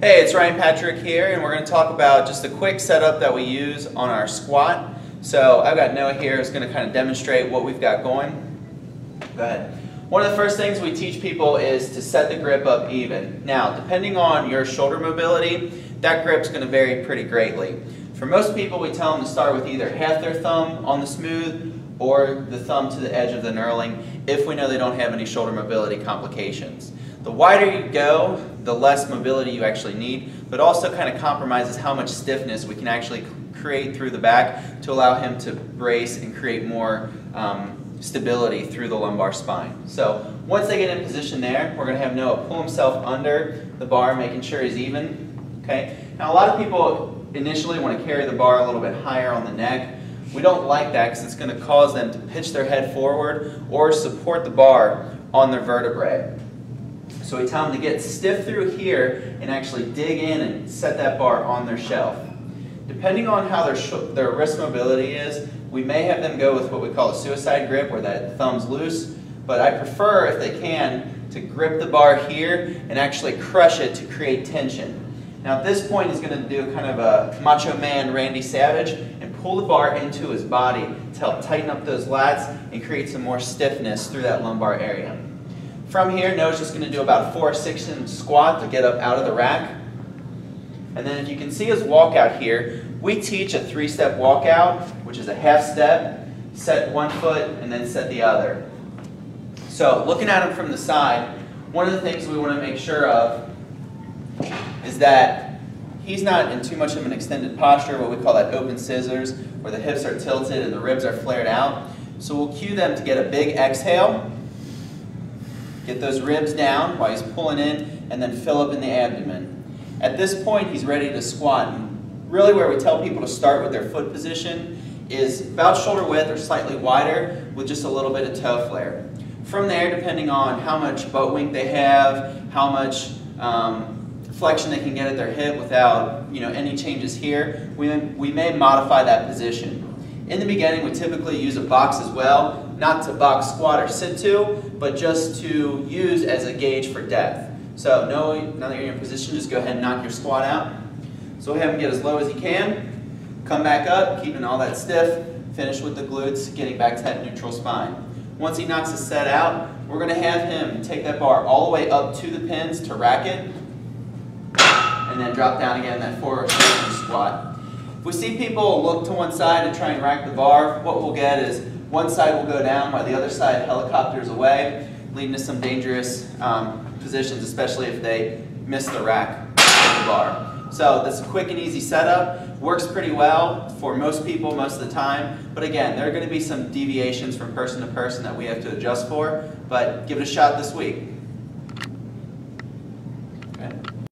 Hey, it's Ryan Patrick here, and we're going to talk about just a quick setup that we use on our squat. So I've got Noah here who's going to kind of demonstrate what we've got going. Go ahead. One of the first things we teach people is to set the grip up even. Now, depending on your shoulder mobility, that grip's going to vary pretty greatly. For most people, we tell them to start with either half their thumb on the smooth or the thumb to the edge of the knurling if we know they don't have any shoulder mobility complications. The wider you go, the less mobility you actually need, but also kind of compromises how much stiffness we can actually create through the back to allow him to brace and create more stability through the lumbar spine. So once they get in position there, we're going to have Noah pull himself under the bar, making sure he's even. Okay. Now a lot of people initially want to carry the bar a little bit higher on the neck. We don't like that because it's going to cause them to pitch their head forward or support the bar on their vertebrae. So we tell them to get stiff through here and actually dig in and set that bar on their shelf. Depending on how their wrist mobility is, we may have them go with what we call a suicide grip, where that thumb's loose, but I prefer, if they can, to grip the bar here and actually crush it to create tension. Now at this point he's going to do kind of a Macho Man Randy Savage and pull the bar into his body to help tighten up those lats and create some more stiffness through that lumbar area. From here, Noah's just going to do about a 4 or 6 inch squat to get up out of the rack. And then if you can see his walkout here, we teach a 3-step walkout, which is a half step, set one foot, and then set the other. So looking at him from the side, one of the things we want to make sure of is that he's not in too much of an extended posture, what we call that open scissors, where the hips are tilted and the ribs are flared out. So we'll cue them to get a big exhale. Get those ribs down while he's pulling in, and then fill up in the abdomen. At this point, he's ready to squat. And really where we tell people to start with their foot position is about shoulder width or slightly wider with just a little bit of toe flare. From there, depending on how much butt wink they have, how much flexion they can get at their hip without any changes here, we may modify that position. In the beginning, we typically use a box as well, not to box squat or sit to, but just to use as a gauge for depth. So now that you're in your position, just go ahead and knock your squat out. So we'll have him get as low as he can, come back up, keeping all that stiff, finish with the glutes, getting back to that neutral spine. Once he knocks his set out, we're going to have him take that bar all the way up to the pins to rack it, and then drop down again in that 4 or 6 inch squat. If we see people look to one side and try and rack the bar, what we'll get is one side will go down while the other side helicopters away, leading to some dangerous positions, especially if they miss the rack of the bar. So that's a quick and easy setup. Works pretty well for most people most of the time. But again, there are going to be some deviations from person to person that we have to adjust for. But give it a shot this week. Okay.